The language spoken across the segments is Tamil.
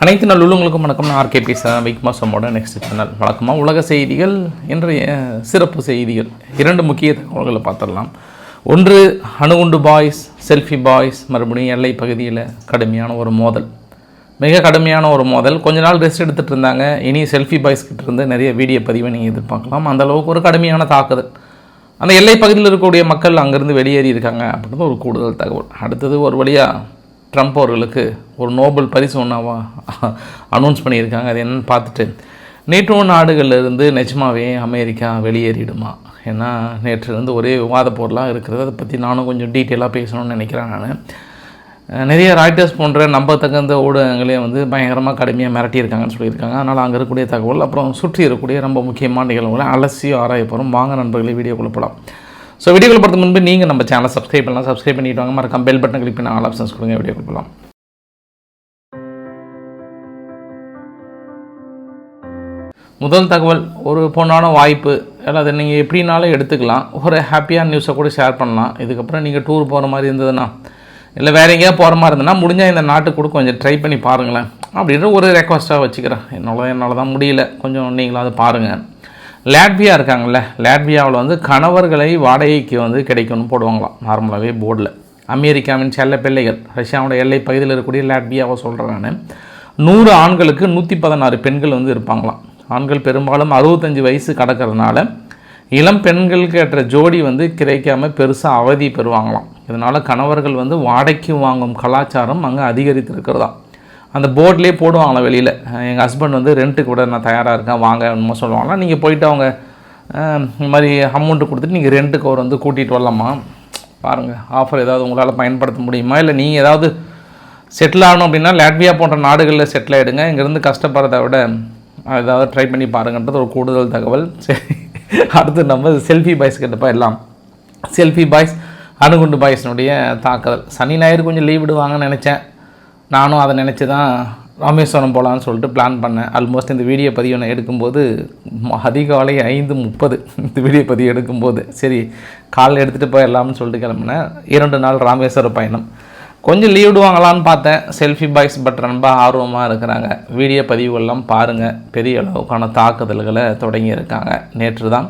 அனைத்து நல்லுள்ளங்களுக்கும் வணக்கம். நான் ஆர்கே பேசுகிறேன். வீக் மாசமோட நெக்ஸ்ட் சேனல் வழக்கமாக உலக செய்திகள், இன்றைய சிறப்பு செய்திகள், இரண்டு முக்கிய தகவல்களை பார்த்துடலாம். ஒன்று, அணுகுண்டு பாய்ஸ், செல்ஃபி பாய்ஸ் மறுபடியும் எல்லை பகுதியில் கடுமையான ஒரு மோதல், மிக கடுமையான ஒரு மோதல். கொஞ்ச நாள் ரெஸ்ட் எடுத்துகிட்டு இருந்தாங்க. இனி செல்ஃபி பாய்ஸ் கிட்ட இருந்து நிறைய வீடியோ பதிவை நீங்கள் எதிர்பார்க்கலாம். அந்தளவுக்கு ஒரு கடுமையான தாக்குதல். அந்த எல்லை பகுதியில் இருக்கக்கூடிய மக்கள் அங்கேருந்து வெளியேறி இருக்காங்க அப்படின்றது ஒரு கூடுதல் தகவல். அடுத்தது, ஒரு வழியாக ட்ரம்ப் அவர்களுக்கு ஒரு நோபல் பரிசு ஒன்றாவா அனௌன்ஸ் பண்ணியிருக்காங்க. அது என்னென்னு பார்த்துட்டு, நேட்டோ நாடுகளிலிருந்து நிஜமாகவே அமெரிக்கா வெளியேறிடுமா? ஏன்னா நேற்றிலிருந்து ஒரே விவாத பொருளாக இருக்கிறது. அதை பற்றி நானும் கொஞ்சம் டீட்டெயிலாக பேசணும்னு நினைக்கிறேன். நான் நிறைய ராய்டர்ஸ் போன்ற நம்பத்தகுந்த ஊடகங்களே பயங்கரமாக கடுமையாக மிரட்டியிருக்காங்கன்னு சொல்லியிருக்காங்க. அதனால் அங்கே இருக்கக்கூடிய தகவல், அப்புறம் சுற்றி இருக்கக்கூடிய ரொம்ப முக்கியமான நிகழ்வுகளை அலசி ஆராய போகிறோம். வாங்க நண்பர்களே, வீடியோக்குள்ளே போகலாம். ஸோ வீடியோக்குள்ள போகிறதுக்கு முன்பு நீங்கள் நம்ம சேனலை சப்ஸ்கிரைப் பண்ணலாம். சப்ஸ்கிரைப் பண்ணிட்டு வாங்க. மறக்காம பெல் பட்டன் கிளிக் பண்ணி ஆல் ஆப்ஷன்ஸ் கொடுங்க. வீடியோ கொடுக்கலாம். முதல் தகவல், ஒரு பொண்ணான வாய்ப்பு. அதை நீங்கள் எப்படினாலும் எடுத்துக்கலாம். ஒரு ஹாப்பியான நியூஸை கூட ஷேர் பண்ணலாம். இதுக்கப்புறம் நீங்கள் டூர் போகிற மாதிரி இருந்ததுன்னா, இல்லை வேறு எங்கேயா போகிற மாதிரி இருந்ததுன்னா, முடிஞ்சால் இந்த நாட்டுக்கு கூட கொஞ்சம் ட்ரை பண்ணி பாருங்களேன் அப்படின்ற ஒரு ரெக்வஸ்ட்டாக வச்சுக்கிறேன். என்னால் தான் முடியல, கொஞ்சம் நீங்களாவது பாருங்கள். லாட்வியா இருக்காங்கள்ல, லாட்வியாவில் கணவர்களை வாடகைக்கு கிடைக்கணும்னு போடுவாங்களாம் நார்மலாகவே போர்டில். அமெரிக்காவின் செல்ல பிள்ளைகள், ரஷ்யாவோட எல்லை பகுதியில் இருக்கக்கூடிய லாட்வியாவை சொல்கிறேன் நான். 100 ஆண்களுக்கு 116 பெண்கள் இருப்பாங்களாம். ஆண்கள் பெரும்பாலும் 65 வயசு கடக்கிறதுனால இளம் பெண்களுக்கு ஏற்ற ஜோடி கிடைக்காம பெருசாக அவதி பெறுவாங்களாம். இதனால் கணவர்கள் வாடகைக்கு வாங்கும் கலாச்சாரம் அங்கே அதிகரித்திருக்கிறதா. அந்த போர்ட்லேயே போடுவாங்களா வெளியில், எங்கள் ஹஸ்பண்ட் ரெண்ட்டுக்கு விட நான் தயாராக இருக்கேன், வாங்க என்னமோ சொல்லுவாங்களா. நீங்கள் போயிட்டு அவங்க இந்த மாதிரி அமௌண்ட்டு கொடுத்துட்டு நீங்கள் ரெண்ட்டுக்கு அவர் கூட்டிகிட்டு வரலாமா? பாருங்கள், ஆஃபர் ஏதாவது உங்களால் பயன்படுத்த முடியுமா? இல்லை நீங்கள் ஏதாவது செட்டில் ஆகணும் அப்படின்னா லாட்வியா போன்ற நாடுகளில் செட்டில் ஆகிடுங்க. இங்கேருந்து கஷ்டப்படுறத விட ஏதாவது ட்ரை பண்ணி பாருங்கன்றது ஒரு கூடுதல் தகவல். சரி, அடுத்து நம்ம செல்ஃபி பாய்ஸ் கிட்டப்பா எல்லாம். செல்ஃபி பாய்ஸ், அணுகுண்டு பாய்ஸினுடைய தாக்குதல். சனி ஞாயிறு கொஞ்சம் லீவ் விடுவாங்கன்னு நினச்சேன். நானும் அதை நினச்சி தான் ராமேஸ்வரம் போகலான்னு சொல்லிட்டு பிளான் பண்ணேன். ஆல்மோஸ்ட் இந்த வீடியோ பதிவு நான் எடுக்கும்போது அதிகாலை 5:30 இந்த வீடியோ பதிவு எடுக்கும்போது, சரி காலையில் எடுத்துகிட்டு போயிடலாம்னு சொல்லிட்டு கிளம்புனேன். 2 நாள் ராமேஸ்வரம் பயணம். கொஞ்சம் லீவ் விடுவாங்களான்னு பார்த்தேன். செல்ஃபி பாய்ஸ் பட் ரொம்ப ஆர்வமாக இருக்கிறாங்க. வீடியோ பதிவுகள்லாம் பாருங்கள். பெரிய அளவுக்கான தாக்குதல்களை தொடங்கியிருக்காங்க. நேற்று தான்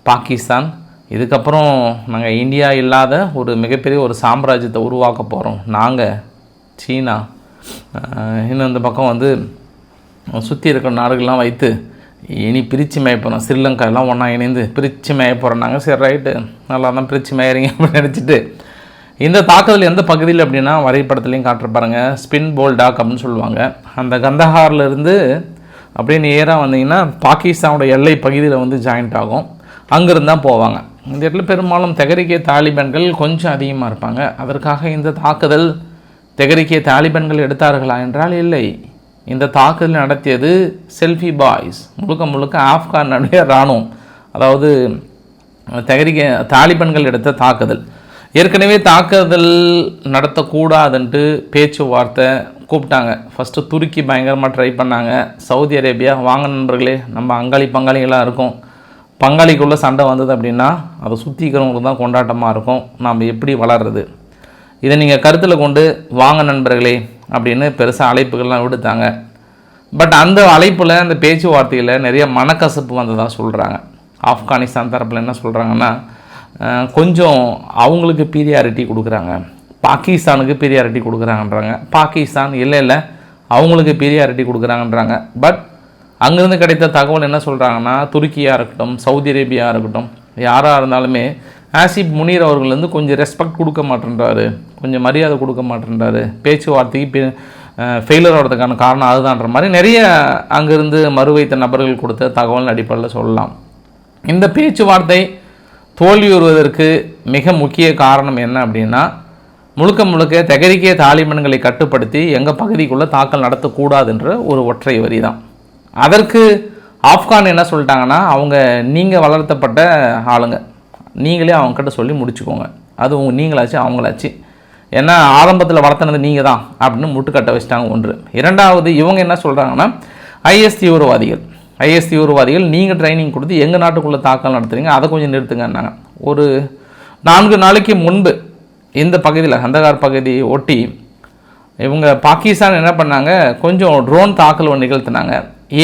பாகிஸ்தான், இதுக்கப்புறம் நாங்கள் இந்தியா இல்லாத ஒரு மிகப்பெரிய ஒரு சாம்ராஜ்யத்தை உருவாக்க போகிறோம், நாங்கள் சீனா, இன்னும் இந்த பக்கம் சுற்றி இருக்கிற நாடுகள்லாம் வைத்து இனி பிரித்து மேய போகிறோம். ஸ்ரீலங்கா எல்லாம் ஒன்றா இணைந்து பிரித்து மேய போகிறோம். சரி ரைட்டு, நல்லா தான் பிரித்து மேயறீங்க அப்படின்னு நினச்சிட்டு, இந்த தாக்குதல் எந்த பகுதியில் அப்படின்னா வரைபடத்துலையும் காட்டுற பாருங்கள், ஸ்பின் போல்டாக் அப்படின்னு சொல்லுவாங்க. அந்த கந்தஹார்லேருந்து அப்படியே நேராக வந்தீங்கன்னா பாகிஸ்தானோட எல்லை பகுதியில் ஜாயிண்ட் ஆகும். அங்கேருந்து தான் போவாங்க. இந்த இடத்துல பெரும்பாலும் தெஹ்ரிகே தாலிபான்கள் கொஞ்சம் அதிகமாக இருப்பாங்க. அதற்காக இந்த தாக்குதல் தெஹ்ரிகே தாலிபான்கள் எடுத்தார்களா என்றால் இல்லை. இந்த தாக்குதல் நடத்தியது செல்ஃபி பாய்ஸ், முழுக்க முழுக்க ஆப்கானுடைய இராணுவம். அதாவது தெஹ்ரிகே தாலிபான்கள் எடுத்த தாக்குதல். ஏற்கனவே தாக்குதல் நடத்தக்கூடாதுன்ட்டு பேச்சுவார்த்தை கூப்பிட்டாங்க. ஃபஸ்ட்டு துருக்கி பயங்கரமாக ட்ரை பண்ணாங்க. சவுதி அரேபியா, வாங்க நண்பர்களே நம்ம அங்காளி பங்காளிகளாக இருக்கும், பங்காளிக்குள்ளே சண்டை வந்தது அப்படின்னா அதை சுற்றிக்கிறவங்களுக்கு தான் கொண்டாட்டமாக இருக்கும், நாம் எப்படி வளர்றது, இதை நீங்கள் கருத்தில் கொண்டு வாங்க நண்பர்களே அப்படின்னு பெருசாக அழைப்புகள்லாம் விடுத்தாங்க. பட் அந்த அழைப்பில், அந்த பேச்சுவார்த்தையில் நிறைய மனக்கசப்பு வந்ததாக சொல்கிறாங்க. ஆப்கானிஸ்தான் தரப்பில் என்ன சொல்கிறாங்கன்னா, கொஞ்சம் அவங்களுக்கு பீரியாரிட்டி கொடுக்குறாங்க, பாகிஸ்தானுக்கு பீரியாரிட்டி கொடுக்குறாங்கன்றாங்க. பாகிஸ்தான் இல்லை அவங்களுக்கு பீரியாரிட்டி கொடுக்குறாங்கன்றாங்க. பட் அங்கேருந்து கிடைத்த தகவல் என்ன சொல்கிறாங்கன்னா, துருக்கியாக இருக்கட்டும், சவுதி அரேபியா இருக்கட்டும், யாராக இருந்தாலுமே ஆசிப் முனீர் அவர்கள் கொஞ்சம் ரெஸ்பெக்ட் கொடுக்க மாட்டேன்றாரு, கொஞ்சம் மரியாதை கொடுக்க மாட்டேன்றாரு, பேச்சுவார்த்தைக்கு ஃபெயிலர் ஆகிறதுக்கான காரணம் அதுதான்ற மாதிரி நிறைய அங்கேருந்து மறுவைத்த நபர்கள் கொடுத்த தகவல் அடிப்படையில் சொல்லலாம். இந்த பேச்சுவார்த்தை தோல்வியுறுவதற்கு மிக முக்கிய காரணம் என்ன அப்படின்னா, முழுக்க தெஹ்ரிகே தாலிபான்களை கட்டுப்படுத்தி எங்கள் பகுதிக்குள்ளே தாக்கல் நடத்தக்கூடாதுன்ற ஒரு ஒற்றை வரி தான். அதற்கு ஆப்கான் என்ன சொல்லிட்டாங்கன்னா, அவங்க நீங்கள் வளர்த்தப்பட்ட ஆளுங்க, நீங்களே அவங்கக்கிட்ட சொல்லி முடிச்சுக்கோங்க, அது நீங்களாச்சு அவங்களாச்சு, ஏன்னா ஆரம்பத்தில் வளர்த்துனது நீங்கள் தான் அப்படின்னு முட்டுக்கட்ட வச்சிட்டாங்க. ஒன்று. இரண்டாவது, இவங்க என்ன சொல்கிறாங்கன்னா, ஐஎஸ் தீவிரவாதிகள் நீங்கள் ட்ரைனிங் கொடுத்து எங்கள் நாட்டுக்குள்ளே தாக்கல் நடத்துறீங்க, அதை கொஞ்சம் நிறுத்துங்கன்னாங்க. ஒரு 4 நாளைக்கு முன்பு இந்த பகுதியில் கந்தகார் பகுதி ஒட்டி இவங்க பாகிஸ்தான் என்ன பண்ணாங்க, கொஞ்சம் ட்ரோன் தாக்குதல் நிகழ்த்தினாங்க.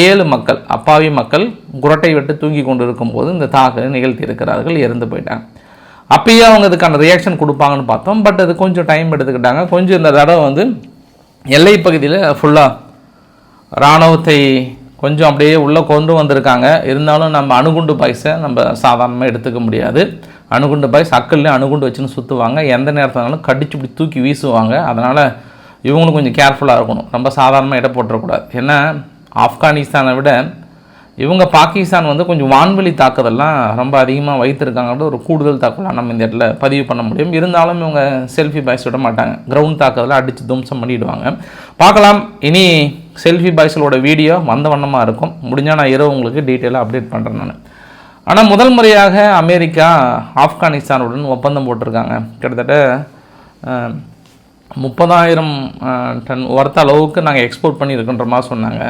7 மக்கள், அப்பாவி மக்கள் குரட்டை விட்டு தூங்கி கொண்டு இருக்கும்போது இந்த தாக்குதலை நிகழ்த்தி இருக்கிறார்கள், இறந்து போயிட்டாங்க. அப்பயே அவங்க இதுக்கான ரியாக்ஷன் கொடுப்பாங்கன்னு பார்த்தோம். பட் அது கொஞ்சம் டைம் எடுத்துக்கிட்டாங்க. கொஞ்சம் இந்த தடவை வந்து எல்லை பகுதியில் ஃபுல்லாக இராணுவத்தை கொஞ்சம் அப்படியே உள்ளே கொண்டு வந்திருக்காங்க. இருந்தாலும் நம்ம அணுகுண்டு பாய்ஸை நம்ம சாதாரணமாக எடுத்துக்க முடியாது. அணுகுண்டு பாய்ஸ் அக்கல்லையும் அணுகுண்டு வச்சுன்னு சுற்றுவாங்க, எந்த நேரத்தினாலும் கடிச்சு இப்படி தூக்கி வீசுவாங்க. அதனால் இவங்களும் கொஞ்சம் கேர்ஃபுல்லாக இருக்கணும், ரொம்ப சாதாரணமாக இட போட்டுறக்கூடாது. ஏன்னா ஆப்கானிஸ்தானை விட இவங்க பாகிஸ்தான் வந்து கொஞ்சம் வான்வெளி தாக்குதல்லாம் ரொம்ப அதிகமாக வைத்திருக்காங்கன்ற ஒரு கூடுதல் தாக்குதலாக நம்ம இந்த இடத்துல பதிவு பண்ண முடியும். இருந்தாலும் இவங்க செல்ஃபி பாய்ஸ் விட மாட்டாங்க, கிரவுண்ட் தாக்குதலை அடித்து தும்சம் பண்ணிவிடுவாங்க. பார்க்கலாம், இனி செல்ஃபி பாய்ஸோட வீடியோ வந்த வண்ணமாக இருக்கும். முடிஞ்சால் நான் இரவு உங்களுக்கு டீட்டெயிலாக அப்டேட் பண்ணுறேன் நான். ஆனால் முதல் முறையாக அமெரிக்கா ஆப்கானிஸ்தானுடன் ஒப்பந்தம் போட்டிருக்காங்க. கிட்டத்தட்ட 30,000 டன் ஒர்த்த அளவுக்கு நாங்கள் எக்ஸ்போர்ட் பண்ணியிருக்கின்ற மாதிரி சொன்னாங்க.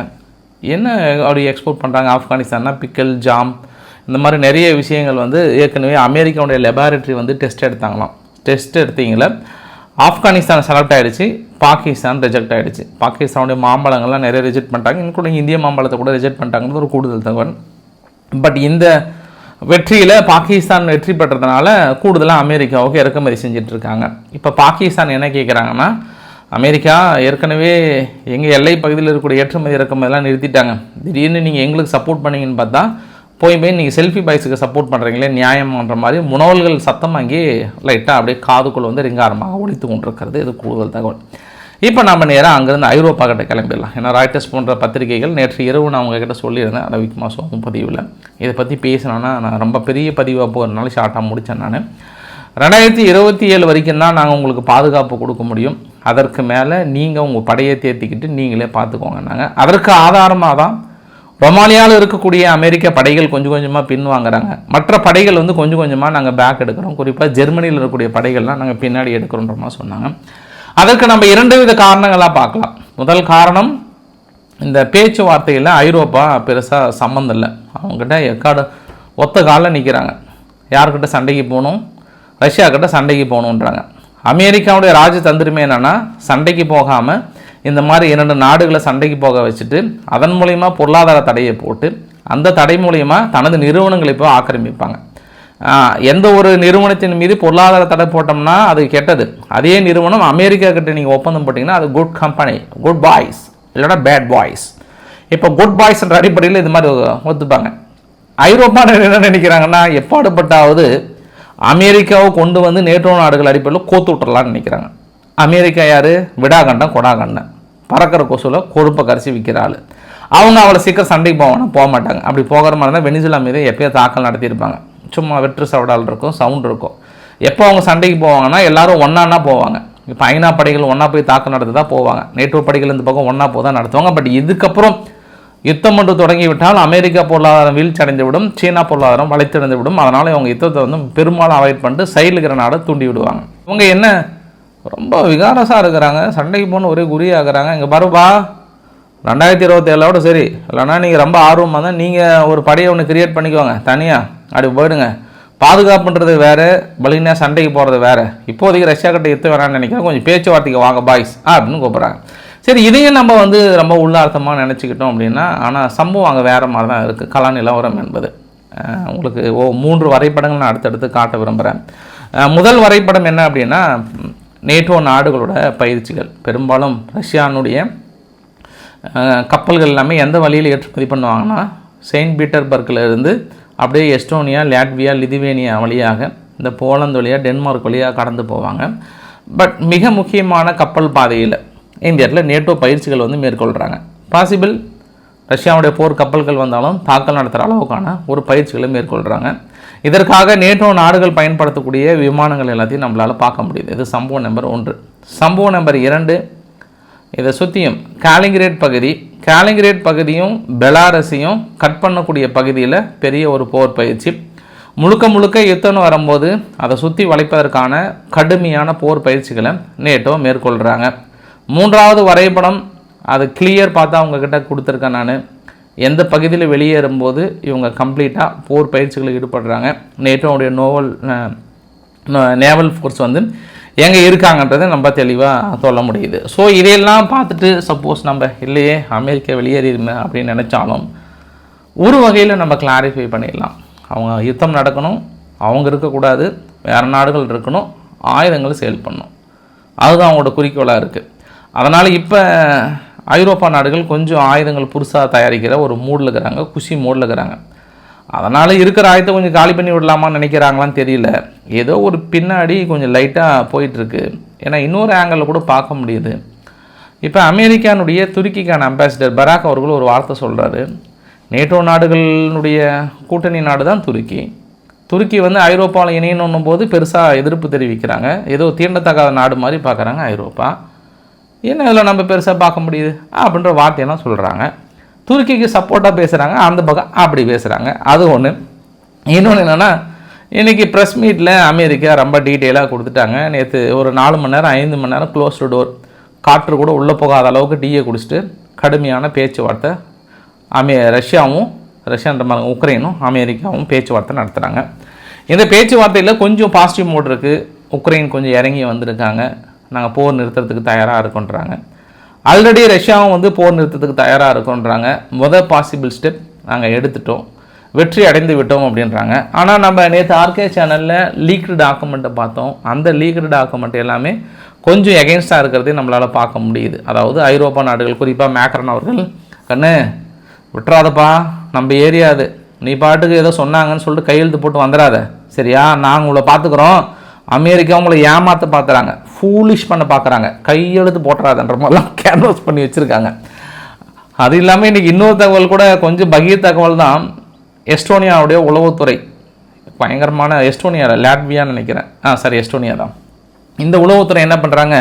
என்ன அப்படி எக்ஸ்போர்ட் பண்ணுறாங்க ஆப்கானிஸ்தான்னா, பிக்கல், ஜாம், இந்த மாதிரி நிறைய விஷயங்கள் வந்து ஏற்கனவே அமெரிக்காவுடைய லெபார்ட்ரி வந்து டெஸ்ட் எடுத்தாங்களாம். டெஸ்ட் எடுத்தீங்கள ஆப்கானிஸ்தான் செலக்ட் ஆகிடுச்சு, பாகிஸ்தான் ரிஜெக்ட் ஆகிடுச்சு. பாகிஸ்தானுடைய மாம்பழங்கள்லாம் நிறைய ரிஜெக்ட் பண்ணிட்டாங்க, இன்னும் இந்திய மாம்பழத்தை கூட ரிஜெக்ட் பண்ணிட்டாங்கிறது ஒரு கூடுதல் தகவல். பட் இந்த வெற்றியில் பாகிஸ்தான் வெற்றி பெற்றதுனால கூடுதலாக அமெரிக்காவுக்கு இறக்குமதி செஞ்சிட்ருக்காங்க. இப்போ பாகிஸ்தான் என்ன கேட்குறாங்கன்னா, அமெரிக்கா ஏற்கனவே எங்கள் எல்லை பகுதியில் இருக்கக்கூடிய ஏற்றுமதி இறக்குமதியெல்லாம் நிறுத்திட்டாங்க, திடீர்னு நீங்கள் எங்களுக்கு சப்போர்ட் பண்ணிங்கன்னு பார்த்தா போய் நீங்கள் செல்ஃபி பாய்ஸுக்கு சப்போர்ட் பண்ணுறீங்களே நியாயம்ன்ற மாதிரி முனவல்கள் சத்தம் வாங்கி லைட்டாக அப்படியே காதுக்குள் வந்து ரிங்காரமாக ஒழித்து கொண்டிருக்கிறது. இது கூடுதல் தகவல். இப்போ நம்ம நேராக அங்கேருந்து ஐரோப்பா கிட்ட கிளம்பிடலாம். ஏன்னா ராய்டர்ஸ் போன்ற பத்திரிகைகள் நேற்று இரவு நான் உங்ககிட்ட சொல்லியிருந்தேன் ரவிக் மாதம் பதிவில் இதை பற்றி பேசினோன்னா நான் ரொம்ப பெரிய பதிவாக போகிறதுனால ஷார்ட்டாக முடித்தேன். நான் 2027 வரைக்கும் தான் நாங்கள் உங்களுக்கு பாதுகாப்பு கொடுக்க முடியும், அதற்கு மேலே நீங்கள் உங்கள் படையை தேர்த்திக்கிட்டு நீங்களே பார்த்துக்கோங்க. நாங்கள் அதற்கு ஆதாரமாக தான் ரொமானியாவில் இருக்கக்கூடிய அமெரிக்க படைகள் கொஞ்சம் கொஞ்சமாக பின்வாங்குறாங்க, மற்ற படைகள் வந்து கொஞ்சம் கொஞ்சமாக நாங்கள் பேக் எடுக்கிறோம், குறிப்பாக ஜெர்மனியில் இருக்கக்கூடிய படைகள்லாம் நாங்கள் பின்னாடி எடுக்கிறோன்ற மாதிரி சொன்னாங்க. அதற்கு நம்ம 2 வித காரணங்களாக பார்க்கலாம். முதல் காரணம், இந்த பேச்சுவார்த்தையில் ஐரோப்பா பெருசாக சம்மந்தம் இல்லை, அவங்ககிட்ட எக்காடு ஒத்த காலில் நிற்கிறாங்க. யார்கிட்ட சண்டைக்கு போகணும், ரஷ்யாக்கிட்ட சண்டைக்கு போகணுன்றாங்க. அமெரிக்காவுடைய ராஜதந்திரமே என்னென்னா, சண்டைக்கு போகாமல் இந்த மாதிரி 2 நாடுகளை சண்டைக்கு போக வச்சுட்டு அதன் மூலயமா பொருளாதார தடையை போட்டு அந்த தடை மூலயமா தனது நிறுவனங்களை போய் ஆக்கிரமிப்பாங்க. எந்த ஒரு நிறுவனத்தின் மீது பொருளாதார தடை போட்டோம்னா அது கெட்டது. அதே நிறுவனம் அமெரிக்கா கிட்ட நீங்கள் ஒப்பந்தம் போட்டிங்கன்னா அது குட் கம்பெனி, குட் பாய்ஸ், இல்லைனா பேட் பாய்ஸ். இப்போ குட் பாய்ஸ்ன்ற அடிப்படையில் இது மாதிரி ஒத்துப்பாங்க. ஐரோப்பா என்ன நினைக்கிறாங்கன்னா, எப்பாடுபட்டாவது அமெரிக்காவை கொண்டு வந்து நேட்டோ நாடுகள் அடிப்படையில் கோத்து விட்டுறலான்னு நினைக்கிறாங்க. அமெரிக்கா யார், விடாகண்டம் கொடாகண்டம், பறக்கிற கொசுல கொழுப்பை கரைச்சி விற்கிறாள். அவங்க அவளை சீக்கிரம் சண்டைக்கு போக மாட்டாங்க. அப்படி போகிற மாதிரி தான் வெனிசுலா மீது எப்போயோ தாக்கல் நடத்தியிருப்பாங்க. சும்மா வெற்று சவடால் இருக்கும், சவுண்ட் இருக்கும். எப்போ அவங்க சண்டைக்கு போவாங்கன்னா எல்லாரும் ஒன்றா போவாங்க. இப்போ ஐநா படைகள் ஒன்றா போய் தாக்கல் நடத்தி தான் போவாங்க, நேட்டோ படைகள் இந்த பக்கம் ஒன்றா போய் தான் நடத்துவாங்க. பட் இதுக்கப்புறம் யுத்தம் ஒன்று தொடங்கிவிட்டால் அமெரிக்கா பொருளாதாரம் வீழ்ச்சி அடைந்து விடும், சீனா பொருளாதாரம் வளைத்தடைந்து விடும். அதனால் இவங்க யுத்தத்தை வந்து பெரும்பாலும் அவாய்ட் பண்ணிட்டு சைடில் இருக்கிற நாடை தூண்டி விடுவாங்க. இவங்க என்ன ரொம்ப விகாரசாக இருக்கிறாங்க, சண்டைக்கு போகணும் ஒரே குறியாகிறாங்க. இங்கே பாருப்பா, 2027 சரி, இல்லைனா நீங்கள் ரொம்ப ஆர்வமாக தான் நீங்கள் ஒரு படையை ஒன்று கிரியேட் பண்ணிக்குவாங்க தனியாக, அப்படி போயிடுங்க. பாதுகாப்புன்றது வேறு, பலினா சண்டைக்கு போகிறது வேறு. இப்போதைக்கு ரஷ்யா கிட்ட யுத்தம் வேணான்னு நினைக்கிறேன், கொஞ்சம் பேச்சுவார்த்தைக்கு வாங்க பாய்ஸ் அப்படின்னு கூப்பிட்றாங்க. சரி, இதையும் நம்ம வந்து ரொம்ப உள்ளார்த்தமாக நினச்சிக்கிட்டோம் அப்படின்னா, ஆனால் சம்பவம் அங்கே வேறு மாதிரி தான் இருக்குது. கலா நிலவரம் என்பது உங்களுக்கு 3 வரைபடங்கள் நான் அடுத்தடுத்து காட்ட விரும்புகிறேன். முதல் வரைபடம் என்ன அப்படின்னா, நேட்டோ நாடுகளோட பயிற்சிகள். பெரும்பாலும் ரஷ்யானுடைய கப்பல்கள் எல்லாமே எந்த வழியில் ஏற்றுமதி பண்ணுவாங்கன்னா, செயின்ட் பீட்டர்பர்க்கில் இருந்து அப்படியே எஸ்டோனியா, லாட்வியா, லிதுவேனியா வழியாக இந்த போலந்து வழியாக டென்மார்க் வழியாக கடந்து போவாங்க. பட் மிக முக்கியமான கப்பல் பாதையில் இந்த இடத்துல நேட்டோ பயிற்சிகள் வந்து மேற்கொள்கிறாங்க. பாசிபிள் ரஷ்யாவுடைய போர் கப்பல்கள் வந்தாலும் தாக்கல் நடத்துகிற அளவுக்கான ஒரு பயிற்சிகளை மேற்கொள்கிறாங்க. இதற்காக நேட்டோ நாடுகள் பயன்படுத்தக்கூடிய விமானங்கள் எல்லாத்தையும் நம்மளால் பார்க்க முடியுது. இது சம்பவம் நம்பர் 1. சம்பவம் நம்பர் 2, இதை சுற்றியும் கேலிங்கிரேட் பகுதியும் பெலாரஸையும் கட் பண்ணக்கூடிய பகுதியில் பெரிய ஒரு போர் பயிற்சி. முழுக்க யுத்தம்னு வரும்போது அதை சுற்றி வளைப்பதற்கான கடுமையான போர் பயிற்சிகளை நேட்டோ மேற்கொள்கிறாங்க. 3வது வரைபடம், அது கிளியர் பார்த்தா அவங்கக்கிட்ட கொடுத்துருக்கேன் நான். எந்த பகுதியில் வெளியேறும்போது இவங்க கம்ப்ளீட்டாக போர் பயிற்சிகளில் ஈடுபடுறாங்க. நேட்டோவுடைய நேவல் ஃபோர்ஸ் வந்து எங்கே இருக்காங்கன்றதை நம்ம தெளிவாக சொல்ல முடியுது. ஸோ இதையெல்லாம் பார்த்துட்டு சப்போஸ் நம்ம இல்லையே அமெரிக்கா வெளியேறிடுமே அப்படின்னு நினச்சாலும் ஒரு வகையில் நம்ம கிளாரிஃபை பண்ணிடலாம். அவங்க யுத்தம் நடக்கணும், அவங்க இருக்கக்கூடாது, வேறு நாடுகள் இருக்கணும், ஆயுதங்கள் சேல் பண்ணணும், அதுதான் அவங்களோட குறிக்கோளாக இருக்குது. அதனால் இப்போ ஐரோப்பா நாடுகள் கொஞ்சம் ஆயுதங்கள் புதுசாக தயாரிக்கிற ஒரு மூடில் இருக்கிறாங்க, குஷி மூடில் இருக்கிறாங்க. அதனால் இருக்கிற ஆயுதத்தை கொஞ்சம் காலி பண்ணி விடலாமான்னு நினைக்கிறாங்களான்னு தெரியல. ஏதோ ஒரு பின்னாடி கொஞ்சம் லைட்டாக போயிட்டுருக்கு. ஏன்னா இன்னொரு ஆங்கிளில் கூட பார்க்க முடியுது. இப்போ அமெரிக்கானுடைய துருக்கிக்கான அம்பாசிடர் பராக் அவர்கள் ஒரு வார்த்தை சொல்கிறாரு. நேட்டோ நாடுகளினுடைய கூட்டணி நாடு தான் துருக்கி. துருக்கி ஐரோப்பாவில் இணையணும் போது பெருசாக எதிர்ப்பு தெரிவிக்கிறாங்க. ஏதோ தீண்டத்தக்காத நாடு மாதிரி பார்க்குறாங்க ஐரோப்பா. என்ன இதில் நம்ம பெருசாக பார்க்க முடியுது அப்படின்ற வார்த்தையெல்லாம் சொல்கிறாங்க. துருக்கிக்கு சப்போர்ட்டாக பேசுகிறாங்க, அந்த பக்கம் அப்படி பேசுகிறாங்க. அது ஒன்று. இன்னொன்று என்னென்னா, இன்றைக்கி ப்ரெஸ் மீட்டில் அமெரிக்கா ரொம்ப டீட்டெயிலாக கொடுத்துட்டாங்க. நேற்று ஒரு 4 மணி நேரம் 5 மணி நேரம் க்ளோஸ்டு டோர், காற்று கூட உள்ளே போகாத அளவுக்கு டீயை குடிச்சிட்டு கடுமையான பேச்சுவார்த்தை ரஷ்யான்ற உக்ரைனும் அமெரிக்காவும் பேச்சுவார்த்தை நடத்துகிறாங்க. இந்த பேச்சுவார்த்தையில் கொஞ்சம் பாசிட்டிவ் மோட் இருக்குது. உக்ரைன் கொஞ்சம் இறங்கி வந்திருக்காங்க. நாங்கள் போர் நிறுத்துறதுக்கு தயாராக இருக்கோன்றாங்க. ஆல்ரெடி ரஷ்யாவும் போர் நிறுத்தத்துக்கு தயாராக இருக்கோன்றாங்க. பாசிபிள் ஸ்டெப் நாங்கள் எடுத்துட்டோம், வெற்றி அடைந்து விட்டோம் அப்படின்றாங்க. ஆனால் நம்ம நேற்று ஆர்கே சேனலில் லீக்டு டாக்குமெண்ட்டை பார்த்தோம். அந்த லீக்டு டாக்குமெண்ட் எல்லாமே கொஞ்சம் எகென்ஸ்டாக இருக்கிறதே நம்மளால் பார்க்க முடியுது. அதாவது ஐரோப்பா நாடுகள், குறிப்பாக மேக்ரன் அவர்கள், கண்ணு விட்டுறாதப்பா, நம்ம ஏரியா அது, நீ பாட்டுக்கு ஏதோ சொன்னாங்கன்னு சொல்லிட்டு கையெழுத்து போட்டு வந்துடாத, சரியா, நாங்கள் உங்களை பார்த்துக்குறோம், அமெரிக்கா உங்களை ஏமாற்ற பார்க்குறாங்க, ஃபூலிஷ் பண்ண பார்க்குறாங்க, கையெழுத்து போட்டுறாதுன்ற மாதிரிலாம் கேன்வாஸ் பண்ணி வச்சுருக்காங்க. அது இல்லாமல் இன்றைக்கி இன்னொரு தகவல் கூட கொஞ்சம் பகீர் தகவல் தான். எஸ்டோனியாவுடைய உளவுத்துறை பயங்கரமான, எஸ்டோனியாவில் லாட்வியான்னு நினைக்கிறேன், எஸ்டோனியா தான். இந்த உளவுத்துறை என்ன பண்ணுறாங்க,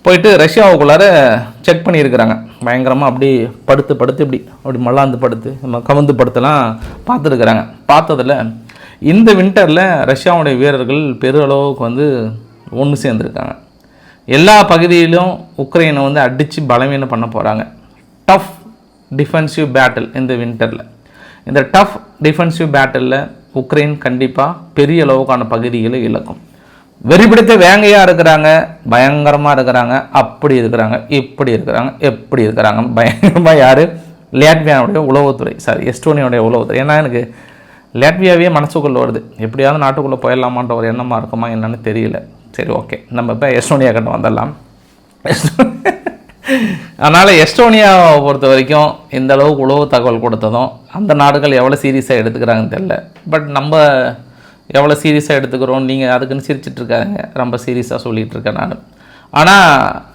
போயிட்டு ரஷ்யாவுக்குள்ளார செக் பண்ணியிருக்கிறாங்க. பயங்கரமாக அப்படி படுத்து இப்படி மல்லாந்து படுத்து கவுந்து படுத்தலாம் பார்த்துருக்குறாங்க. பார்த்ததில் இந்த வின்டரில் ரஷ்யாவுடைய வீரர்கள் பெருளவுக்கு ஒன்று சேர்ந்துருக்காங்க. எல்லா பகுதியிலும் உக்ரைனை அடித்து பலவீனம் பண்ண போகிறாங்க. டஃப் டிஃபென்சிவ் பேட்டில் இந்த வின்டரில். இந்த டஃப் டிஃபென்சிவ் பேட்டிலில் உக்ரைன் கண்டிப்பாக பெரிய அளவுக்கான பகுதிகளை இழக்கும். வெறிபிடித்த வேங்கையாக இருக்கிறாங்க, பயங்கரமாக இருக்கிறாங்க, அப்படி இருக்கிறாங்க, இப்படி இருக்கிறாங்க, எப்படி இருக்கிறாங்க பயங்கரமாக. யார்? லாட்வியாவுடைய உளவுத்துறை, எஸ்டோனியாவுடைய உளவுத்துறை. ஏன்னா எனக்கு லாட்வியாவே மனசுக்குள்ளே வருது, எப்படியாவது நாட்டுக்குள்ளே போயிடலாமான்ற ஒரு எண்ணமாக இருக்குமா என்னன்னு தெரியல. சரி, ஓகே, நம்ம இப்போ எஸ்டோனியா கிட்ட வந்துடலாம். அதனால் எஸ்டோனியாவை பொறுத்த வரைக்கும் இந்த அளவுக்கு உளவு தகவல் கொடுத்ததும் அந்த நாடுகள் எவ்வளோ சீரியஸாக எடுத்துக்கிறாங்கன்னு தெரியல. பட் நம்ம எவ்வளோ சீரியஸாக எடுத்துக்கிறோம், நீங்கள் அதுக்குன்னு சிரிச்சிட்ருக்காங்க, ரொம்ப சீரியஸாக சொல்லிகிட்டு இருக்கேன் நான். ஆனால்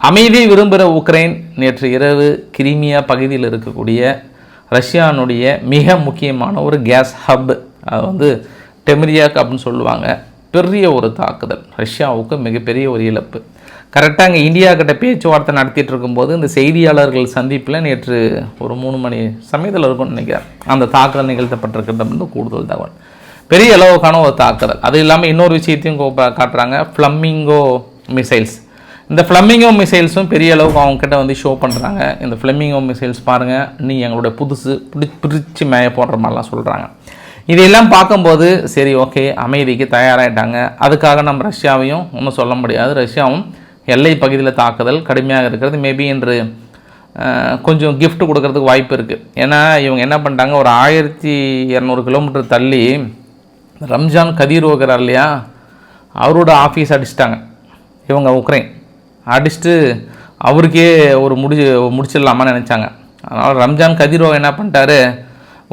அமைதியை விரும்புகிற உக்ரைன் நேற்று இரவு கிரிமியா பகுதியில் இருக்கக்கூடிய ரஷ்யானுடைய மிக முக்கியமான ஒரு கேஸ் ஹப், அது டெமிரியாக் அப்படின்னு சொல்லுவாங்க, பெரிய ஒரு தாக்குதல், ரஷ்யாவுக்கு மிகப்பெரிய ஒரு இழப்பு. கரெக்டாக அங்கே இந்தியா கிட்ட பேச்சுவார்த்தை நடத்திட்டு இருக்கும்போது இந்த செய்தியாளர்கள் சந்திப்பில் நேற்று ஒரு 3 மணி சமயத்தில் இருக்கும்னு நினைக்கிறேன், அந்த தாக்குதல் நிகழ்த்தப்பட்டிருக்கிறது கூடுதல் தகவல். பெரிய அளவுக்கான ஒரு தாக்குதல். அது இல்லாமல் இன்னொரு விஷயத்தையும் காட்டுறாங்க, ஃப்ளமிங்கோ மிசைல்ஸ். இந்த ஃப்ளமிங்கோ மிசைல்ஸும் பெரிய அளவுக்கு அவங்கக்கிட்ட ஷோ பண்ணுறாங்க. இந்த ஃப்ளமிங்கோ மிசைல்ஸ் பாருங்கள், நீ எங்களுடைய புதுசு பிரித்து மேய போடுற மாதிரிலாம் சொல்கிறாங்க. இதையெல்லாம் பார்க்கும்போது சரி, ஓகே, அமைதிக்கு தயாராகிட்டாங்க. அதுக்காக நம்ம ரஷ்யாவையும் ஒன்றும் சொல்ல முடியாது. ரஷ்யாவும் எல்லை பகுதியில் தாக்குதல் கடுமையாக இருக்கிறது. மேபி இன்று கொஞ்சம் கிஃப்ட் கொடுக்கறதுக்கு வாய்ப்பு இருக்குது. ஏன்னா இவங்க என்ன பண்ணிட்டாங்க, ஒரு 1200 கிலோமீட்டர் தள்ளி ரம்ஜான் கதீரோகிறார் இல்லையா, அவரோட ஆஃபீஸ் அடிச்சிட்டாங்க இவங்க உக்ரைன். அடிச்சுட்டு அவருக்கே ஒரு முடிச்சிடலாமான்னு நினச்சாங்க. அதனால் ரம்ஜான் கதீரோ என்ன பண்ணிட்டாரு,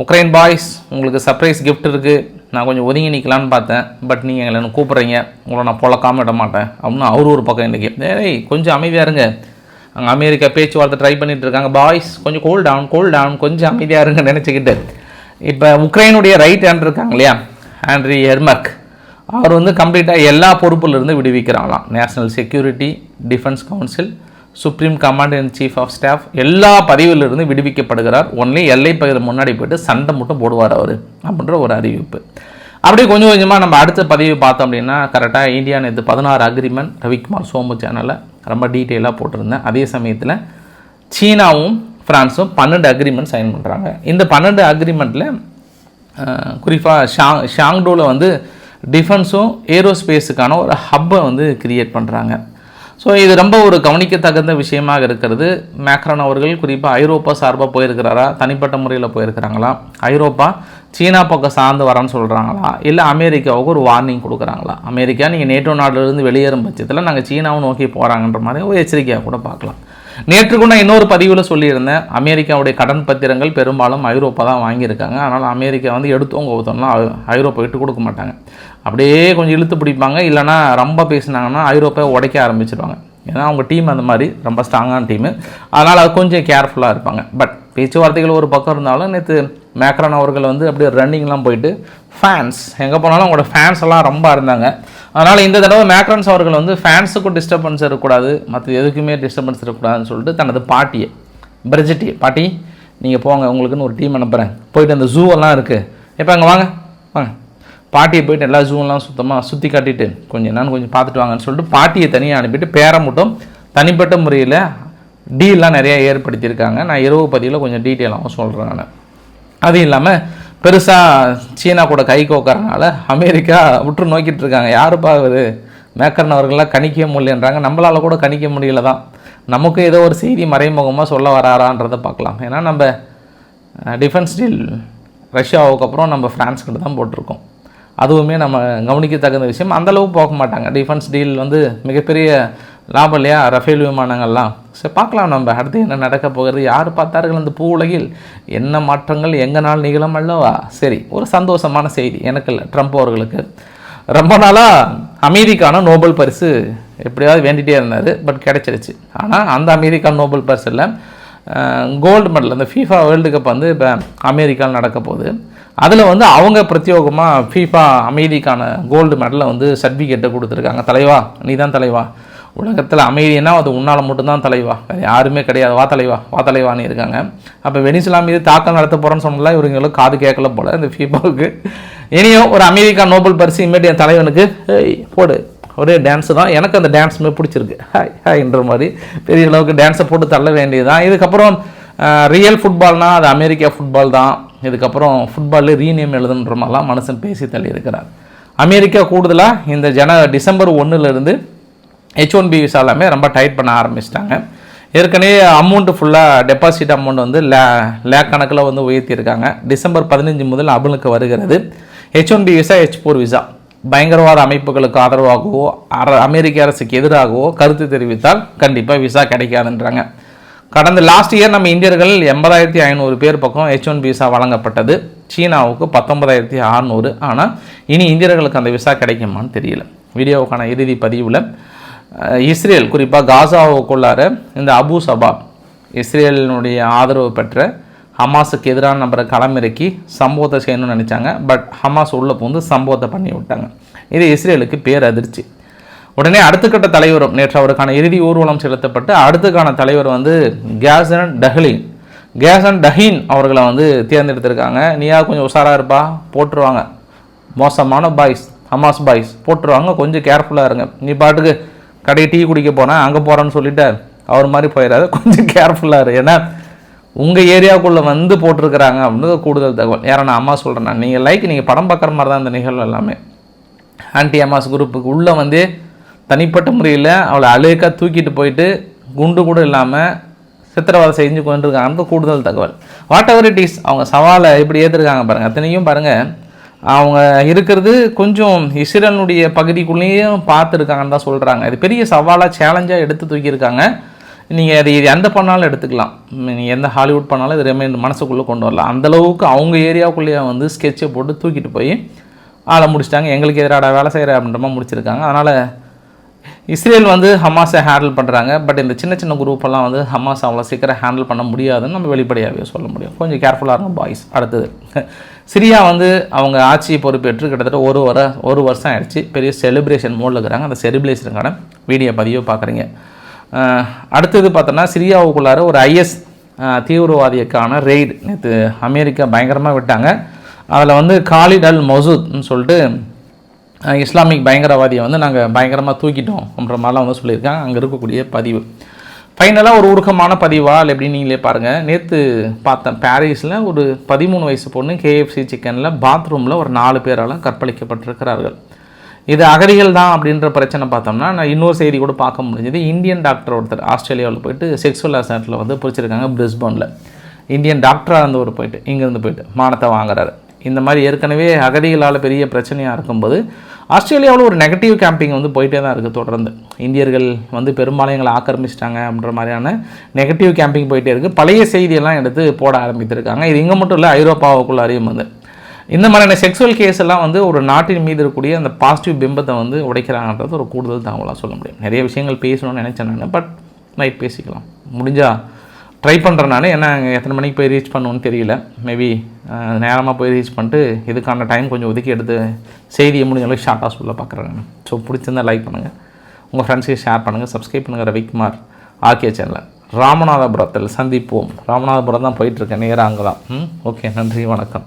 உக்ரைன் பாய்ஸ் உங்களுக்கு சர்ப்ரைஸ் கிஃப்ட் இருக்குது, நான் கொஞ்சம் ஒதுங்கி நிற்கலான்னு பார்த்தேன், பட் நீங்கள் எங்களை கூப்பிட்றீங்க, உங்களை நான் பொழக்காமல் விட மாட்டேன் அப்படின்னு அவர் ஒரு பக்கம் இன்றைக்கி. ஏய் கொஞ்சம் அமைதியாக இருங்க, அங்கே அமெரிக்கா பேச்சுவார்த்தை ட்ரை பண்ணிகிட்டு இருக்காங்க, பாய்ஸ் கொஞ்சம் கூல் டவுன் கொஞ்சம் அமைதியாக இருங்க நினச்சிக்கிட்டு. இப்போ உக்ரைனுடைய ரைட் ஹேண்ட் இருக்காங்க இல்லையா, ஆண்ட்ரி எர்மக், அவர் கம்ப்ளீட்டாக எல்லா பொறுப்பிலிருந்து விடுவிக்கிறாங்களாம். National security, defence council, supreme commander and chief of staff எல்லா பதவியிலிருந்து விடுவிக்கப்படுகிறார். ஒன்லி எல்லை பகுதியில் முன்னாடி போய்ட்டு சண்டை மட்டும் போடுவார் அவர் அப்படின்ற ஒரு அறிவிப்பு. அப்படியே கொஞ்சம் கொஞ்சமாக நம்ம அடுத்த பதிவு பார்த்தோம் அப்படின்னா, கரெக்டாக இந்தியா நேற்று 16 அக்ரிமெண்ட் ரவிக்குமார் சோமு சேனலில் ரொம்ப டீட்டெயிலாக போட்டிருந்தேன். அதே சமயத்தில் சீனாவும் ஃப்ரான்ஸும் 12 அக்ரிமெண்ட் சைன் பண்ணுறாங்க. இந்த 12 அக்ரிமெண்ட்டில் குறிப்பாக ஷாங்டோவில் டிஃபென்ஸும் ஏரோஸ்பேஸுக்கான ஒரு ஹப்பை வந்து கிரியேட் பண்ணுறாங்க. ஸோ இது ரொம்ப ஒரு கவனிக்கத்தகுந்த விஷயமாக இருக்கிறது. மேக்ரான் அவர்கள் குறிப்பாக ஐரோப்பா சார்பாக போயிருக்கிறாரா, தனிப்பட்ட முறையில் போயிருக்கிறாங்களா, ஐரோப்பா சீனா பக்கம் சார்ந்து வரான்னு சொல்கிறாங்களா, இல்லை அமெரிக்காவுக்கு ஒரு வார்னிங் கொடுக்குறாங்களா? அமெரிக்கா நீங்கள் நேட்டோ நாட்டிலிருந்து வெளியேறும் பட்சத்தில் நாங்கள் சீனாவை நோக்கி போகிறாங்கன்ற மாதிரி ஒரு எச்சரிக்கையாக கூட பார்க்கலாம். நேற்று கூட இன்னொரு பதிவில் சொல்லியிருந்தேன், அமெரிக்காவுடைய கடன் பத்திரங்கள் பெரும்பாலும் ஐரோப்பா தான் வாங்கியிருக்காங்க. அதனால் அமெரிக்கா வந்து எடுத்தவங்க ஒருத்தோம்னா ஐரோப்பா விட்டு கொடுக்க மாட்டாங்க. அப்படியே கொஞ்சம் இழுத்து பிடிப்பாங்க, இல்லைனா ரொம்ப பேசினாங்கன்னா ஐரோப்பாவை உடைக்க ஆரம்பிச்சிடுவாங்க. ஏன்னா அவங்க டீம் அந்த மாதிரி ரொம்ப ஸ்ட்ராங்கான டீமு. அதனால் அது கொஞ்சம் கேர்ஃபுல்லாக இருப்பாங்க. பட் பேச்சுவார்த்தைகள் ஒரு பக்கம் இருந்தாலும் நேற்று மேக்ரான் அவர்கள் வந்து அப்படியே ரன்னிங்லாம் போயிட்டு ஃபேன்ஸ் எங்கே போனாலும் அவங்களோட ஃபேன்ஸ் எல்லாம் ரொம்ப இருந்தாங்க. அதனால் இந்த தடவை மேக்ரான்ஸ் அவர்கள் வந்து ஃபேன்ஸுக்கும் டிஸ்டர்பன்ஸ் இருக்கக்கூடாது, மற்ற எதுக்குமே டிஸ்டர்பன்ஸ் இருக்கக்கூடாதுன்னு சொல்லிட்டு தனது பாட்டியை பிரிஜிட்டியை, பாட்டி நீங்கள் போங்க, உங்களுக்குன்னு ஒரு டீம் அனுப்புகிறேன், போயிட்டு அந்த ஜூவெல்லாம் இருக்குது, எப்போ அங்கே வாங்க வாங்க, பாட்டியை போயிட்டு எல்லா ஜூவெல்லாம் சுற்றி காட்டிட்டு கொஞ்சம் பார்த்துட்டு வாங்கன்னு சொல்லிட்டு பாட்டியை தனியாக அனுப்பிட்டு பேரை மட்டும் தனிப்பட்ட முறையில் டீல்லாம் நிறையா ஏற்படுத்தியிருக்காங்க. நான் இரவு பதிவில் கொஞ்சம் டீட்டெயிலாகவும் சொல்கிறேன். நான் அது இல்லாமல் பெருசாக சீனா கூட கை கோக்கறனால அமெரிக்கா உற்று நோக்கிட்டு இருக்காங்க. யாருப்பா அவர் மேக்கர்ன் அவர்களாம் கணிக்க முடியலன்றாங்க. நம்மளால் கூட கணிக்க முடியல தான். நமக்கு ஏதோ ஒரு செய்தி மறைமுகமாக சொல்ல வராரான்றதை பார்க்கலாம். ஏன்னா நம்ம டிஃபென்ஸ் டீல் ரஷ்யாவுக்கு அப்புறம் நம்ம ஃப்ரான்ஸ்கிட்ட தான் போட்டிருக்கோம். அதுவுமே நம்ம கவனிக்க தகுந்த விஷயம். அந்தளவு போக மாட்டாங்க. டிஃபென்ஸ் டீல் வந்து மிகப்பெரிய லாபம் இல்லையா, ரஃபேல் விமானங்கள்லாம். சரி பார்க்கலாம் நம்ம அடுத்து என்ன நடக்க போகிறது. யார் பார்த்தார்கள் இந்த பூ உலகில் என்ன மாற்றங்கள் எங்கனால் நிகழும் அல்லவா. சரி, ஒரு சந்தோஷமான செய்தி எனக்கு இல்லை, ட்ரம்ப் அவர்களுக்கு. ரொம்ப நாளாக அமைதிக்கான நோபல் பரிசு எப்படியாவது வேண்டிகிட்டே இருந்தார். பட் கிடைச்சிருச்சு. ஆனால் அந்த அமெரிக்கான நோபல் பரிசு இல்லை, கோல்டு மெடல். அந்த ஃபீஃபா வேர்ல்டு கப் வந்து இப்போ அமெரிக்காவில் நடக்க போகுது. அதில் வந்து அவங்க பிரத்யோகமாக ஃபீஃபா அமைதிக்கான கோல்டு மெடலை வந்து சர்டிஃபிகேட்டை கொடுத்துருக்காங்க. தலைவா நீ தான் தலைவா, உலகத்தில் அமைதினா அது உன்னால் மட்டும்தான் தலைவா, வேறு யாருமே கிடையாது, வா தலைவான்னு இருக்காங்க. அப்போ வெனிசுலா மீது தாக்கம் நடத்த போகிறோன்னு சொன்னால இவங்களுக்கு காது கேட்கல போல் இந்த ஃபீஃபாவுக்கு. இனியும் ஒரு அமெரிக்கா நோபல் பரிசு இமீடியட் தலைவனுக்கு போடு, ஒரே டான்ஸு தான். எனக்கு அந்த டான்ஸுமே பிடிச்சிருக்கு, ஹாய்ன்ற மாதிரி பெரிய அளவுக்கு டான்ஸை போட்டு தள்ள வேண்டியது தான். இதுக்கப்புறம் ரியல் ஃபுட்பால்னால் அது அமெரிக்கா ஃபுட்பால் தான். இதுக்கப்புறம் ஃபுட்பாலில் ரீநேம் எழுதுன்ற மாதிரிலாம் மனுஷன் பேசி தள்ளி இருக்கிறார். அமெரிக்கா கூடுதலாக இந்த டிசம்பர் 1 H1B விசா எல்லாமே ரொம்ப டைட் பண்ண ஆரம்பிச்சிட்டாங்க. ஏற்கனவே அமௌண்ட்டு ஃபுல்லாக டெபாசிட் அமௌண்ட் வந்து லேக் கணக்கில் வந்து உயர்த்தியிருக்காங்க. டிசம்பர் 15 முதல் அமலுக்கு வருகிறது. H1B விசா, H4 விசா பயங்கரவாத அமைப்புகளுக்கு ஆதரவாகவோ அமெரிக்க அரசுக்கு எதிராகவோ கருத்து தெரிவித்தால் கண்டிப்பாக விசா கிடைக்காதுன்றாங்க. கடந்த லாஸ்ட் இயர் நம்ம இந்தியர்கள் 80,500 பேர் பக்கம் H1B விசா வழங்கப்பட்டது. சீனாவுக்கு 19,600. ஆனால் இனி இந்தியர்களுக்கு அந்த விசா கிடைக்குமான்னு தெரியல. வீடியோவுக்கான இறுதி பதிவில் இஸ்ரேல் குறிப்பாக காசாவுக்குள்ளார இந்த அபு சபாப் இஸ்ரேலினுடைய ஆதரவு பெற்ற ஹமாஸுக்கு எதிரான நபரை களமிறக்கி சம்பவத்தை செய்யணும்னு நினச்சாங்க. பட் ஹமாஸ் உள்ள புகுந்து சம்பவத்தை பண்ணி விட்டாங்க. இது இஸ்ரேலுக்கு பேரதிர்ச்சி. உடனே அடுத்த கட்ட தலைவரும் நேற்று அவருக்கான இறுதி ஊர்வலம் செலுத்தப்பட்டு அடுத்துக்கான தலைவர் வந்து கேசன் டஹீன் அவர்களை வந்து தேர்ந்தெடுத்திருக்காங்க. நீயா கொஞ்சம் உஷாராக இருப்பா, போட்டுருவாங்க, மோசமான பாய்ஸ் ஹமாஸ் பாய்ஸ் போட்டுருவாங்க, கொஞ்சம் கேர்ஃபுல்லாக இருங்க. நீ பாட்டுக்கு கடையை டீ குடிக்க போனேன் அங்கே போகிறேன்னு சொல்லிட்டு அவர் மாதிரி போயிடாது, கொஞ்சம் கேர்ஃபுல்லாக இரு. ஏன்னா உங்கள் ஏரியாவுக்குள்ளே வந்து போட்டிருக்கிறாங்க அப்படின்றது கூடுதல் தகவல். யாரை நான் அம்மா சொல்கிறேன், நீங்கள் படம் பார்க்குற மாதிரி தான் இந்த நிகழ்வு எல்லாமே. ஆன்டி ஹமாஸ் குரூப்புக்கு உள்ளே வந்து தனிப்பட்ட முறையில் அவளை அழுக்காக தூக்கிட்டு போயிட்டு குண்டு கூட இல்லாமல் சித்திரவதை செஞ்சு கொண்டிருக்காங்க கூடுதல் தகவல். வாட் எவர் இட் இஸ், அவங்க சவாலை எப்படி ஏற்றிருக்காங்க பாருங்கள். அத்தனையும் பாருங்கள், அவங்க இருக்கிறது கொஞ்சம் இஸ்ரேலுடைய பகுதிக்குள்ளேயும் பார்த்துருக்காங்கன்னு தான் சொல்கிறாங்க. இது பெரிய சவாலாக சேலஞ்சாக எடுத்து தூக்கியிருக்காங்க. நீங்கள் அது எந்த பண்ணாலும் எடுத்துக்கலாம், நீங்கள் எந்த ஹாலிவுட் பண்ணாலும் இது ரிமைண்ட் மனசுக்குள்ளே கொண்டு வரலாம். அந்தளவுக்கு அவங்க ஏரியாவுக்குள்ளேயே வந்து ஸ்கெட்சை போட்டு தூக்கிட்டு போய் ஆளை முடிச்சிட்டாங்க. எங்களுக்கு எதிராட வேலை செய்கிற அப்படின்ற மாதிரி முடிச்சிருக்காங்க. அதனால் இஸ்ரேல் வந்து ஹமாஸை ஹேண்டில் பண்ணுறாங்க. பட் இந்த சின்ன சின்ன குரூப்பெல்லாம் வந்து ஹமாஸ் அவ்வளோ சீக்கிரம் ஹேண்டில் பண்ண முடியாதுன்னு நம்ம வெளிப்படையாகவே சொல்ல முடியும். கொஞ்சம் கேர்ஃபுல்லாக இருக்கும் பாய்ஸ். அடுத்தது சிரியா வந்து அவங்க ஆட்சியை பொறுப்பேற்று கிட்டத்தட்ட ஒரு வருஷம் ஆயிடுச்சு. பெரிய செலிப்ரேஷன் மோடில் இருக்கிறாங்க. அந்த செலிப்ரேஷனுக்கான வீடியோ பதிவை பார்க்குறீங்க. அடுத்தது பார்த்தோன்னா சிரியாவுக்குள்ளார ஒரு IS தீவிரவாதிக்கான ரெய்டு நேற்று அமெரிக்கா பயங்கரமாக விட்டாங்க. அதில் வந்து காலிட் அல் மசூத்னு சொல்லிட்டு இஸ்லாமிக் பயங்கரவாதியை வந்து நாங்கள் பயங்கரமாக தூக்கிட்டோம் அப்படின்ற மாதிரிலாம் வந்து சொல்லியிருக்காங்க. அங்கே இருக்கக்கூடிய பதிவு ஃபைனலாக ஒரு உருக்கமான பதிவால் எப்படின்னு நீங்களே பாருங்கள். நேற்று பார்த்தேன், பாரிஸில் ஒரு 13 வயசு பொண்ணு KFC சிக்கனில் பாத்ரூமில் ஒரு 4 பேரால் கற்பழிக்கப்பட்டிருக்கிறார்கள். இது அகதிகள் தான் அப்படின்ற பிரச்சனை பார்த்தோம்னா நான் இன்னொரு செய்தி கூட பார்க்க முடிஞ்சது. இந்தியன் டாக்டர் ஒருத்தர் ஆஸ்திரேலியாவில் போயிட்டு செக்ஸுவல் அசால்ட்டில் வந்து பிடிச்சிருக்காங்க பிரிஸ்பனில். இந்தியன் டாக்டராக இருந்தவர் போயிட்டு இங்கேருந்து போயிட்டு மானத்தை வாங்குறாரு. இந்த மாதிரி ஏற்கனவே அகதிகளால் பெரிய பிரச்சனையாக இருக்கும்போது ஆஸ்திரேலியாவில் ஒரு நெகட்டிவ் கேம்பிங் வந்து போயிட்டே தான் இருக்குது தொடர்ந்து. இந்தியர்கள் வந்து பெரும்பாலும் எங்களை ஆக்கிரமிச்சிட்டாங்க அப்படின்ற மாதிரியான நெகட்டிவ் கேம்பிங் போயிட்டே இருக்குது. பழைய செய்தியெல்லாம் எடுத்து போட ஆரம்பித்திருக்காங்க. இது இங்கே மட்டும் இல்லை, ஐரோப்பாவுக்குள்ளாரையும் வந்து இந்த மாதிரியான செக்ஸுவல் கேஸ் எல்லாம் வந்து ஒரு நாட்டின் மீது இருக்கக்கூடிய அந்த பாசிட்டிவ் பிம்பத்தை வந்து உடைக்கிறாங்கன்றது ஒரு கூடுதல் தகவலாக சொல்ல முடியும். நிறைய விஷயங்கள் பேசணும்னு நினச்சேன் நான், பட் நைட் பேசிக்கலாம் முடிஞ்சால் ட்ரை பண்ணுறேன் நான். ஏன்னா எத்தனை மணிக்கு போய் ரீச் பண்ணணுன்னு தெரியல. மேபி நேரமாக போய் ரீச் பண்ணிட்டு இதுக்கான டைம் கொஞ்சம் ஒதுக்கி எடுத்து செய்தியை முடிஞ்ச அளவுக்கு ஷார்ட்டாக சொல்ல பார்க்குறேன் நான். ஸோ பிடிச்சிருந்தால் லைக் பண்ணுங்கள், உங்கள் ஃப்ரெண்ட்ஸுக்கு ஷேர் பண்ணுங்கள், சப்ஸ்கிரைப் பண்ணுங்கள். ரவிக்குமார் ஆர்கே சேனலில் ராமநாதபுரத்தில் சந்திப்போம். ராமநாதபுரம் தான் போயிட்டுருக்கேன், நேராக அங்கே தான். ஓகே, நன்றி, வணக்கம்.